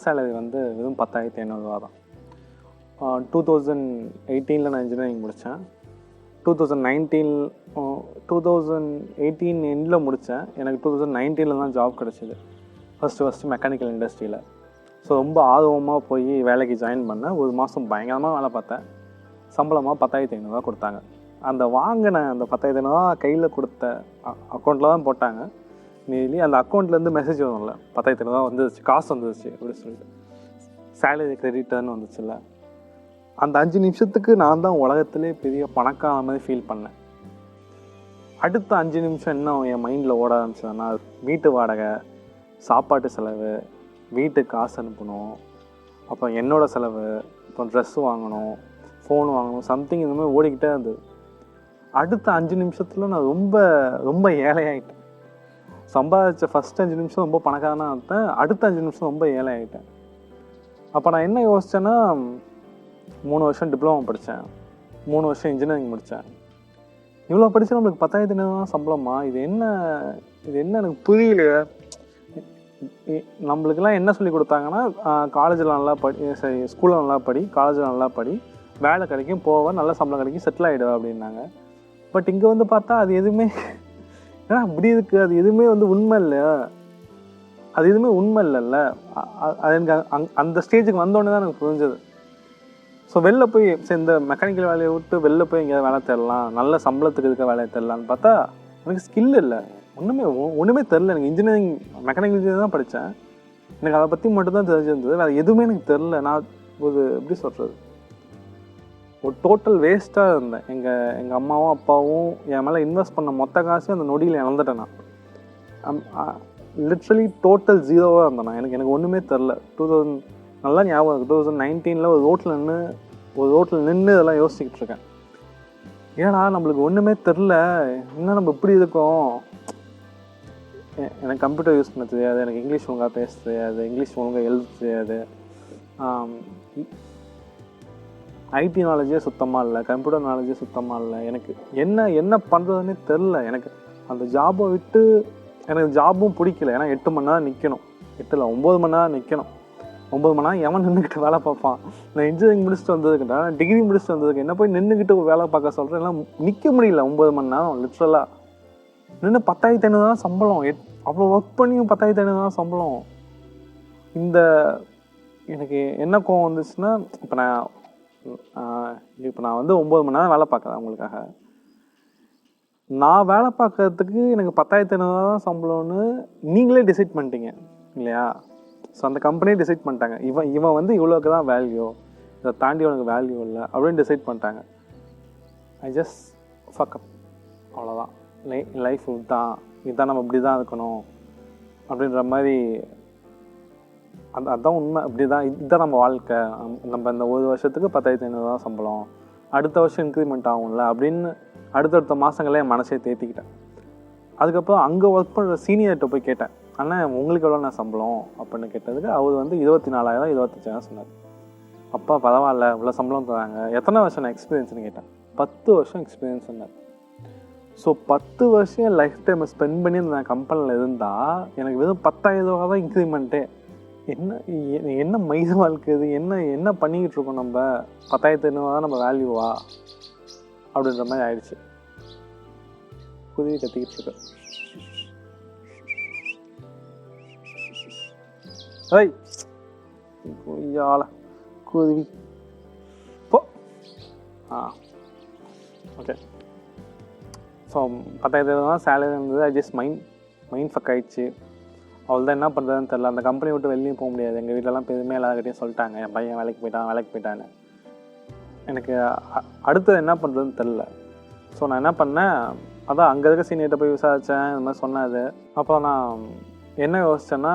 Salary வந்து வெறும் 10,500 தான். 2018 நான் இன்ஜினியரிங் முடித்தேன். 2018 எண்டில் முடித்தேன். எனக்கு 2019 தான் ஜாப் கிடச்சிது. ஃபஸ்ட்டு மெக்கானிக்கல் இண்டஸ்ட்ரியில். ஸோ ரொம்ப ஆர்வமாக போய் வேலைக்கு ஜாயின் பண்ணேன். ஒரு மாதம் பயங்கரமாக வேலை பார்த்தேன். சம்பளமாக 10,500 கொடுத்தாங்க. அந்த வாங்கின அந்த 10,500 கையில் கொடுத்த அக்கௌண்ட்டில் தான் போட்டாங்க. மீதி அந்த அக்கௌண்ட்லேருந்து மெசேஜ் வரும்ல, 10,500 வந்துருச்சு, காசு வந்துருச்சு அப்படின்னு சொல்லிட்டு, சேலரி கிரெடிட்டர்னு வந்துச்சுல்ல. அந்த 5 நிமிஷத்துக்கு நான் தான் உலகத்திலே பெரிய பணக்கார மாதிரி ஃபீல் பண்ணேன். அடுத்த 5 நிமிஷம் என்ன என் மைண்டில் ஓட ஆரம்பிச்சதுன்னா, வீட்டு வாடகை, சாப்பாட்டு செலவு, வீட்டுக்கு காசு அனுப்பணும், அப்புறம் என்னோடய செலவு, அப்புறம் ட்ரெஸ்ஸு வாங்கணும், ஃபோன் வாங்கணும், சம்திங் இந்த மாதிரி ஓடிக்கிட்டே இருந்தது. அடுத்த 5 நிமிஷத்தில் நான் ரொம்ப ரொம்ப ஏழையாயிட்டேன். சம்பாதிச்ச ஃபஸ்ட் 5 நிமிஷம் ரொம்ப பணக்காரனாக இருந்தேன். அடுத்த 5 நிமிஷம் ரொம்ப ஏழையாயிட்டேன். அப்போ நான் என்ன யோசித்தேன்னா, 3 வருஷம் டிப்ளமோ படித்தேன், 3 வருஷம் இன்ஜினியரிங் முடித்தேன். இவ்வளோ படித்து நம்மளுக்கு 10,500 சம்பளமா? இது என்ன எனக்கு புரியலையே. நம்மளுக்கெல்லாம் என்ன சொல்லி கொடுத்தாங்கன்னா, காலேஜில் நல்லா ஸ்கூலில் நல்லா படி, காலேஜில் நல்லா படி, வேலை கிடைக்கும், போவேன், நல்ல சம்பளம் கிடைக்கும், செட்டில் ஆகிடுவேன் அப்படின்னாங்க. பட் இங்கே வந்து பார்த்தா அது எதுவுமே அப்படி இருக்குது. அது எதுவுமே வந்து உண்மை இல்லை. அது எதுவுமே உண்மை இல்லைல்ல. அது எனக்கு அந்த ஸ்டேஜுக்கு வந்தோடனே தான் எனக்கு புரிஞ்சது. ஸோ வெளில போய் இந்த மெக்கானிக்கல் வேலையை விட்டு வெளில போய் எங்கேயாவது வேலை தேடலாம், நல்ல சம்பளத்துக்கு இருக்க வேலையை தேடலான்னு பார்த்தா எனக்கு ஸ்கில் இல்லை, ஒன்றுமே தெரில. எனக்கு இன்ஜினியரிங் மெக்கானிக்கல் இன்ஜினியரிங் தான் படித்தேன். எனக்கு அதை பற்றி மட்டும்தான் தெரிஞ்சிருந்தது. வேறு எதுவுமே எனக்கு தெரில. நான் ஒரு எப்படி சொல்கிறது, ஒரு டோட்டல் வேஸ்ட்டாக இருந்தேன். எங்கள் அம்மாவும் அப்பாவும் என் மேலே இன்வெஸ்ட் பண்ண மொத்த காசு அந்த நொடியில் இழந்துட்டேன். நான் லிட்ரலி டோட்டல் ஜீரோவாக இருந்தேன். எனக்கு ஒன்றுமே தெரில. நல்லா ஞாபகம் இருக்குது, 2019 ஒரு ரோட்டில் நின்று இதெல்லாம் யோசிச்சுக்கிட்டு இருக்கேன். ஏன்னா நம்மளுக்கு ஒன்றுமே தெரில, இன்னும் நம்ம இப்படி இருக்கோம். எனக்கு கம்ப்யூட்டர் யூஸ் பண்ண தெரியாது, எனக்கு இங்கிலீஷ் ஒழுங்காக பேச தெரியாது, இங்கிலீஷ் ஒழுங்காக எழுத தெரியாது, ஐடி நாலேஜே சுத்தமாக இல்லை, கம்ப்யூட்டர் நாலேஜே சுத்தமாக இல்லை. எனக்கு என்ன பண்ணுறதுன்னே தெரில. எனக்கு அந்த ஜாபை விட்டு எனக்கு ஜாபும் பிடிக்கல. ஏன்னா 8 மணி நேரம் நிற்கணும், 8 இல்லை 9 மணி நேரம் நிற்கணும். 9 மணி நேரம் எவன் நின்றுக்கிட்டு வேலை பார்ப்பான்? நான் இன்ஜினியரிங் முடிச்சுட்டு வந்ததுக்குண்டா, டிகிரி முடிச்சுட்டு வந்ததுக்கு என்ன போய் நின்றுக்கிட்டு வேலை பார்க்க சொல்கிறேன். எல்லாம் நிற்க முடியல 9 மணி நேரம் லிட்ரலாக நின்று. 10,500 சம்பளம். அவ்வளோ ஒர்க் பண்ணியும் 10,500 சம்பளம். எனக்கு என்ன கோவம் வந்துச்சுன்னா, இப்போ நான் வந்து 9 மணி நேரம் வேலை பார்க்குறேன் உங்களுக்காக. நான் வேலை பார்க்கறதுக்கு எனக்கு 10,500 சம்பளம்னு நீங்களே டிசைட் பண்ணிட்டீங்க இல்லையா? ஸோ அந்த கம்பெனியே டிசைட் பண்ணிட்டாங்க, இவன் வந்து இவ்வளோக்கு தான் வேல்யூ, இதை தாண்டி உனக்கு வேல்யூ இல்லை அப்படின்னு டிசைட் பண்ணிட்டாங்க. ஐ ஜஸ்ட் ஃபக் அப், அவ்வளோதான். லைஃப் இதுதான் நம்ம இப்படி தான் இருக்கணும் அப்படின்ற மாதிரி. அதுதான் உண்மை. இப்படி தான், இதுதான் நம்ம வாழ்க்கை. நம்ம இந்த ஒரு வருஷத்துக்கு 10,500 சம்பளம், அடுத்த வருஷம் இன்க்ரிமெண்ட் ஆகும்ல அப்படின்னு அடுத்தடுத்த மாதங்களே என் மனசே தேத்திக்கிட்டேன். அதுக்கப்புறம் அங்கே ஒர்க் பண்ணுற சீனியர்கிட்ட போய் கேட்டேன், அண்ணா உங்களுக்கு எவ்வளோ நான் சம்பளம் அப்படின்னு கேட்டதுக்கு அவர் வந்து 24,000 25,000 சொன்னார். அப்பா பரவாயில்ல, இவ்வளோ சம்பளம் தராங்க, எத்தனை வருஷம் நான் எக்ஸ்பீரியன்ஸ்னு கேட்டேன். 10 வருஷம் எக்ஸ்பீரியன்ஸ் சொன்னார். ஸோ 10 வருஷம் என் லைஃப் டைமை ஸ்பெண்ட் பண்ணி அந்த கம்பெனியில் இருந்தால் எனக்கு வெறும் 10,000 தான் இன்க்ரிமெண்ட்டே. என்ன மைது வாழ்க்கை இது? என்ன பண்ணிக்கிட்டு இருக்கோம் நம்ம? 10,500 தான் நம்ம வேல்யூவா அப்படின்ற மாதிரி ஆயிடுச்சு. குருவி கத்திக்கிட்டு இருக்கேன். ஏய் கொய்யால குருவி போ. ஓகே. ஸோ 10,000 தான் சேலரி இருந்தது. ஐ ஜஸ்ட் மைண்ட் ஃபக் ஆயிடுச்சு. அவ்வளோதான், என்ன பண்ணுறதுன்னு தெரில. அந்த கம்பெனி விட்டு வெளியும் போக முடியாது. எங்கள் வீட்டிலலாம் பெருமே எல்லாருக்கிட்டையும் சொல்லிட்டாங்க, என் பையன் வேலைக்கு போயிட்டான்னு. எனக்கு அடுத்தது என்ன பண்ணுறதுன்னு தெரில. ஸோ நான் என்ன பண்ணேன், அதான் அங்கே இருக்க சீனியர்கிட்ட போய் விசாரித்தேன், இந்த மாதிரி சொன்னாது. அப்புறம் நான் என்ன யோசித்தேன்னா,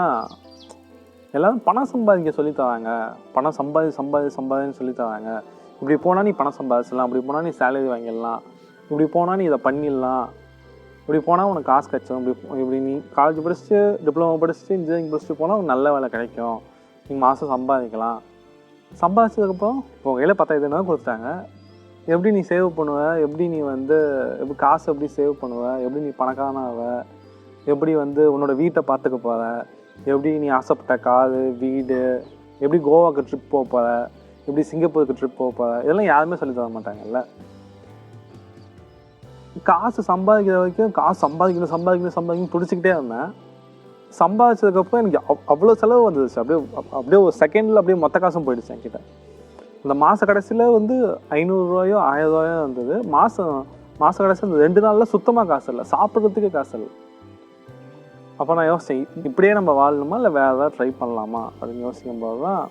எல்லோரும் பணம் சம்பாதிக்க சொல்லித்தராங்க, பணம் சம்பாதின்னு சொல்லித்தராங்க. இப்படி போனால் நீ பணம் சம்பாதிச்சிடலாம், இப்படி போனால் நீ சேலரி வாங்கிடலாம், இப்படி போனால் நீ இதை பண்ணிடலாம், இப்படி போனால் உனக்கு காசு கிடச்சிடும், இப்படி நீ காலேஜ் படிச்சுட்டு டிப்ளமோ படிச்சுட்டு இன்ஜினியரிங் படிச்சுட்டு போனால் உனக்கு நல்ல வேலை கிடைக்கும், நீங்கள் மாதம் சம்பாதிக்கலாம். சம்பாதிச்சதுக்கப்புறம் இப்போ கையில் 10,000 கொடுத்துட்டாங்க. எப்படி நீ சேவ் பண்ணுவ, எப்படி நீ வந்து காசு எப்படி சேவ் பண்ணுவ, எப்படி நீ பணக்காரனாக, எப்படி வந்து உன்னோட வீட்டை பார்த்துக்க போகிற, எப்படி நீ ஆசைப்பட்ட காரு, வீடு, எப்படி கோவாவுக்கு ட்ரிப் போக போகிற, எப்படி சிங்கப்பூருக்கு ட்ரிப் போக போகிற, இதெல்லாம் யாருமே சொல்லி தர மாட்டாங்கல்ல. காசு சம்பாதிக்கிற வரைக்கும் காசு சம்பாதிக்கணும் துடிச்சிக்கிட்டே இருந்தேன். சம்பாதிச்சதுக்கப்புறம் எனக்கு அவ்வளோ செலவு வந்துடுச்சு. அப்படியே ஒரு செகண்டில் அப்படியே மொத்த காசும் போயிடுச்சு என்கிட்ட. இந்த மாத கடைசியில் வந்து 500 ரூபாயோ 1000 ரூபாயோ இருந்தது. மாத கடைசியில் இந்த 2 நாளில் சுத்தமாக காசு இல்லை, சாப்பிட்றதுக்கு காசு இல்லை. அப்போ நான் யோசித்தேன், இப்படியே நம்ம வாழணுமா இல்லை வேறு ஏதாவது ட்ரை பண்ணலாமா அப்படின்னு யோசிக்கும் போது தான்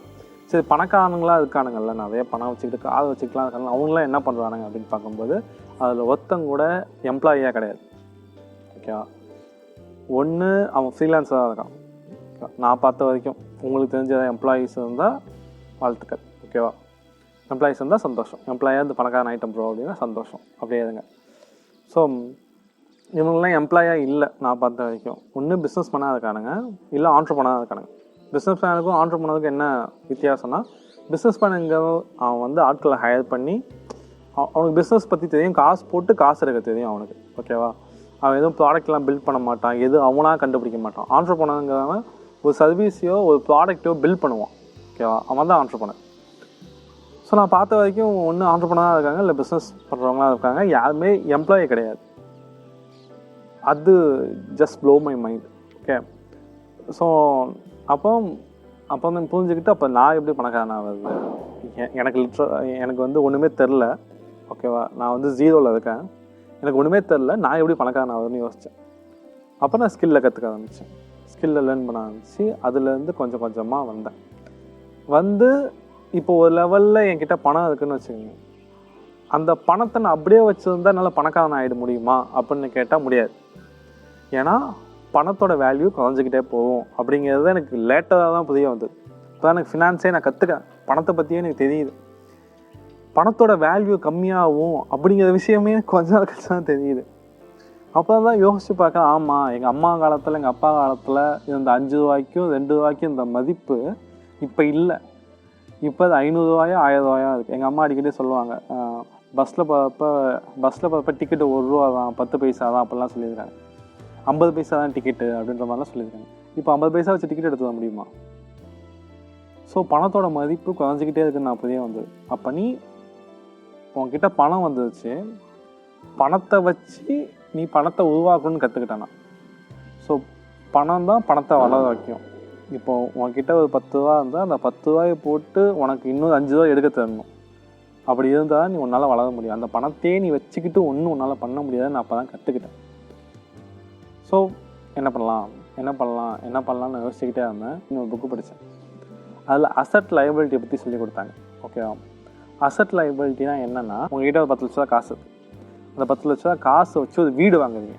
சரி, பணக்காரங்களாம் இருக்கானுங்கள்ல, நிறைய பணம் வச்சுக்கிட்டு காசு வச்சுக்கலாம் இருக்காங்க, அவங்களாம் என்ன பண்ணுறானுங்க அப்படின்னு பார்க்கும்போது அதில் ஒருத்தங்க கூட எம்ப்ளாயியாக கிடையாது. ஓகேவா? ஒன்று அவன் ஃப்ரீலான்ஸாக தான் இருக்கான். நான் பார்த்த வரைக்கும் உங்களுக்கு தெரிஞ்ச எம்ப்ளாயீஸ் இருந்தால் வாழ்த்துக்கள். ஓகேவா? எம்ப்ளாயீஸ் இருந்தால் சந்தோஷம். எம்ப்ளாயாக இந்த பணக்காரன் ஐட்டம் ப்ரோ அப்படின்னா சந்தோஷம், அப்படியே இருங்க. ஸோ இவங்களாம் எம்ப்ளாயாக இல்லை நான் பார்த்த வரைக்கும். ஒன்று பிஸ்னஸ் பண்ணால் இருக்கானுங்க, இல்லை ஆண்டர்ப்ரனர் இருக்கானுங்க. பிஸ்னஸ் மேனுக்கும் ஆண்டர்ப்ரனருக்கும் என்ன வித்தியாசம்னா, பிஸ்னஸ் மேனுங்க அவன் வந்து ஆட்களை ஹையர் பண்ணி அவனுக்கு பிஸ்னஸ் பற்றி தெரியும், காசு போட்டு காசு எடுக்க தெரியும் அவனுக்கு. ஓகேவா? அவன் எதுவும் ப்ராடக்ட்லாம் பில்ட் பண்ண மாட்டான், எதுவும் அவனாக கண்டுபிடிக்க மாட்டான். ஆண்டர்ப்ரனருங்கிறவன் ஒரு சர்வீஸையோ ஒரு ப்ராடக்டையோ பில்ட் பண்ணுவான். ஓகேவா? அவன் தான் ஆண்டர்ப்ரனர். ஸோ நான் பார்த்த வரைக்கும் ஒன்று ஆண்டர்ப்ரனராக இருக்காங்க, இல்லை பிஸ்னஸ் பண்ணுறவங்களாம் இருக்காங்க, யாருமே எம்ப்ளாயி கிடையாது. அது just blow my mind. Okay. So அப்போ வந்து புரிஞ்சுக்கிட்டு அப்போ நான் எப்படி பணக்காரன் ஆகுது, எனக்கு வந்து ஒன்றுமே தெரில. ஓகேவா? நான் வந்து 0ல் இருக்கேன், எனக்கு ஒன்றுமே தெரில, நான் எப்படி பணக்காரன் ஆகுதுன்னு யோசித்தேன். அப்போ நான் ஸ்கில்லை கற்றுக்க ஆரம்பித்தேன், ஸ்கில்லை லேர்ன் பண்ண ஆரம்பித்து அதுலேருந்து கொஞ்சம் கொஞ்சமாக வந்து இப்போ ஒரு லெவலில் என்கிட்ட பணம் இருக்குதுன்னு வச்சுக்கோங்க. அந்த பணத்தை நான் அப்படியே வச்சுருந்தா என்னால் பணக்காரன் ஆகிட முடியுமா அப்படின்னு கேட்டால் முடியாது. ஏன்னா பணத்தோட வேல்யூ குறைஞ்சிக்கிட்டே போகும் அப்படிங்கிறது எனக்கு லேட்டராக தான் புரிய வந்தது. இப்போ எனக்கு ஃபினான்ஸே நான் கற்றுக்கிறேன், பணத்தை பற்றியே எனக்கு தெரியுது. பணத்தோட வேல்யூ கம்மியாகும் அப்படிங்கிற விஷயமே கொஞ்ச நாள் கழிச்சு தான் தெரியுது. அப்போ தான் யோசித்து பார்க்க, ஆமாம், எங்கள் அம்மா காலத்தில் எங்கள் அப்பா காலத்தில் இந்த 5 ரூபாய்க்கும் 2 ரூபாய்க்கும் இந்த மதிப்பு இப்போ இல்லை. இப்போ அது 500 ரூபாயோ 1000 ரூபாயோ இருக்குது. எங்கள் அம்மா அடிக்கடி சொல்லுவாங்க, பஸ்ஸில் போகிறப்ப டிக்கெட்டு 1 ரூபா தான், 10 பைசா தான் அப்படிலாம் சொல்லியிருக்காங்க. 50 பைசா தான் டிக்கெட்டு அப்படின்ற மாதிரிலாம் சொல்லியிருக்காங்க. இப்போ 50 பைசா வச்சு டிக்கெட் எடுத்து வர முடியுமா? ஸோ பணத்தோட மதிப்பு குறைஞ்சிக்கிட்டே இருக்குன்னு நான் புரிய வந்தது. அப்போ நீ உன்கிட்ட பணம் வந்துருச்சு, பணத்தை வச்சு நீ பணத்தை உருவாக்கணும்னு கற்றுக்கிட்டானா. ஸோ பணம் தான் பணத்தை வளர வைக்கும். இப்போ உன்கிட்ட ஒரு 10 ரூபா இருந்தால் அந்த 10 ரூபாயை போட்டு உனக்கு இன்னும் 5 ரூபா எடுக்க தரணும். அப்படி இருந்தால் நீ உன்னால் வளர முடியும். அந்த பணத்தையே நீ வச்சுக்கிட்டு ஒன்றும் உன்னால் பண்ண முடியாதுன்னு நான் அப்போ தான் கற்றுக்கிட்டேன். ஸோ என்ன பண்ணலாம்னு யோசிச்சுக்கிட்டே இருந்தேன். இன்னொரு புக்கு படித்தேன், அதில் அசட் லைபிலிட்டியை பற்றி சொல்லி கொடுத்தாங்க. ஓகேவா? அசட் லைபிலிட்டினா என்னென்னா, உங்கள்கிட்ட ஒரு 10 லட்ச ரூபா காசு, அந்த 10 லட்ச ரூபா காசை வச்சு ஒரு வீடு வாங்குவீங்க.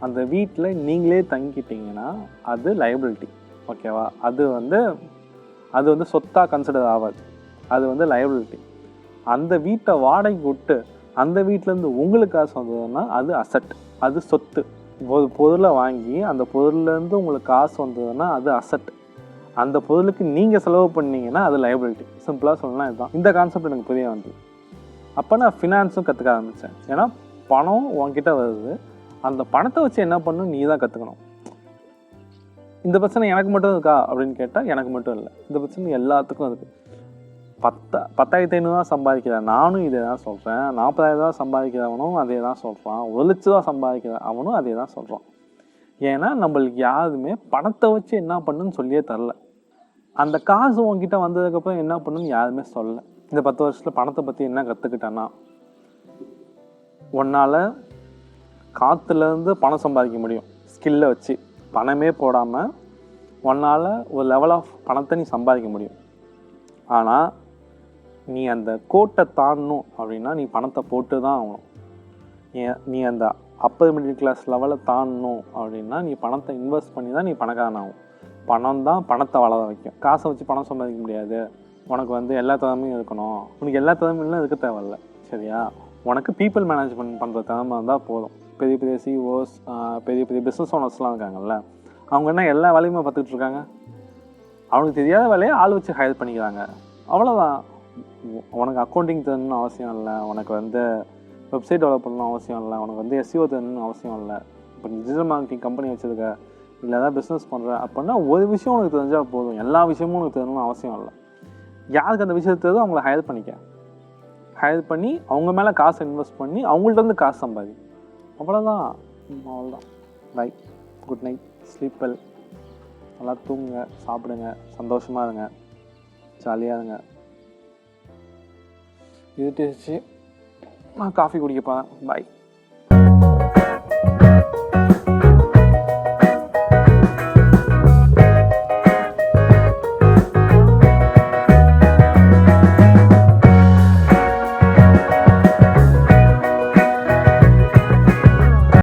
அந்த வீட்டில் நீங்களே தங்கிட்டீங்கன்னா அது லைபிலிட்டி. ஓகேவா? அது வந்து சொத்தாக கன்சிடர் ஆகாது, அது வந்து லைபிலிட்டி. அந்த வீட்டை வாடகைக்கு விட்டு அந்த வீட்டிலேருந்து உங்களுக்கு காசு வந்ததுன்னா அது அசட், அது சொத்து. ஒரு பொருளை வாங்கி அந்த பொருள்லேருந்து உங்களுக்கு காசு வந்ததுன்னா அது அசட். அந்த பொருளுக்கு நீங்கள் செலவு பண்ணீங்கன்னா அது லைபிலிட்டி. சிம்பிளாக சொல்லலாம் இதுதான். இந்த கான்செப்ட் எனக்கு புரிய வந்தது. அப்போ நான் ஃபினான்ஸும் கற்றுக்க ஆரம்பித்தேன். ஏன்னா பணம் உன்கிட்ட வருது, அந்த பணத்தை வச்சு என்ன பண்ணணும் நீ தான் கற்றுக்கணும். இந்த பிரச்சனை எனக்கு மட்டும் இருக்கா அப்படின்னு கேட்டால் எனக்கு மட்டும் இல்லை, இந்த பிரச்சனை எல்லாத்துக்கும் இருக்குது. 10,500 சம்பாதிக்கிறேன் நானும் இதே தான் சொல்கிறேன், 40,000 சம்பாதிக்கிறவனும் அதே தான் சொல்கிறான், 1 லட்ச ரூபா சம்பாதிக்கிற அவனும் அதே தான் சொல்கிறான். ஏன்னா நம்மளுக்கு யாருமே பணத்தை வச்சு என்ன பண்ணுன்னு சொல்லியே தரல. அந்த காசு உங்ககிட்ட வந்ததுக்கப்புறம் என்ன பண்ணுன்னு யாருமே சொல்லலை. இந்த 10 வருஷத்தில் பணத்தை பற்றி என்ன கற்றுக்கிட்டேன்னா, உன்னால் காற்றுலேருந்து பணம் சம்பாதிக்க முடியும் ஸ்கில்லை வச்சு. பணமே போடாமல் உன்னால் ஒரு லெவல் ஆஃப் பணத்தை நீ சம்பாதிக்க முடியும். ஆனால் நீ அந்த கோட்டை தாண்டணும் அப்படின்னா நீ பணத்தை போட்டு தான் ஆகணும். நீ அந்த அப்பர் மிடில் கிளாஸ் லெவலை தாண்டணும் அப்படின்னா நீ பணத்தை இன்வெஸ்ட் பண்ணி தான் நீ பணக்காரன் ஆகும். பணம் தான் பணத்தை வளர வைக்கும். காசை வச்சு பணம் சம்பாதிக்க முடியாது. உனக்கு வந்து எல்லா திறமையும் இருக்கணும். உனக்கு எல்லா திறமையும் இருக்க தேவையில்ல, சரியா? உனக்கு பீப்புள் மேனேஜ்மெண்ட் பண்ணுற திறமை இருந்தால் போதும். பெரிய பெரிய சிஓஸ், பெரிய பெரிய பிஸ்னஸ் ஓனர்ஸ்லாம் இருக்காங்கல்ல, அவங்க என்ன எல்லா வேலையுமே பார்த்துக்கிட்டு இருக்காங்க. அவனுக்கு தெரியாத வேலையை ஆள் வச்சு ஹையர் பண்ணிக்கிறாங்க, அவ்வளோதான். உனக்கு அக்கௌண்டிங் தெரியணும்னு அவசியம் இல்லை, உனக்கு வந்து வெப்சைட் டெவலப் பண்ணணும் அவசியம் இல்லை, உனக்கு வந்து எஸ்இஓ தெரியணும்னு அவசியம் இல்லை. இப்போ டிஜிட்டல் மார்க்கெட்டிங் கம்பெனி வச்சுருக்க, இல்லை ஏதாவது பிஸ்னஸ் பண்ணுறேன் அப்படின்னா ஒரு விஷயம் உனக்கு தெரிஞ்சால் போதும், எல்லா விஷயமும் உனக்கு தெரியணும்னு அவசியம் இல்லை. யாருக்கு அந்த விஷயத்தை தெரியுதோ அவங்கள ஹையர் பண்ணிக்க, ஹையர் பண்ணி அவங்க மேலே காசு இன்வெஸ்ட் பண்ணி அவங்கள்ட்ட காசு சம்பாதி. அவ்வளோதான். Bye, good night, sleep well, நல்லா தூங்குங்க, சாப்பிடுங்க, சந்தோஷமாக இருங்க, ஜாலியாக இருங்க. இருட்டுச்சு, நான் காஃபி குடிக்க போகிறேன். பாய்.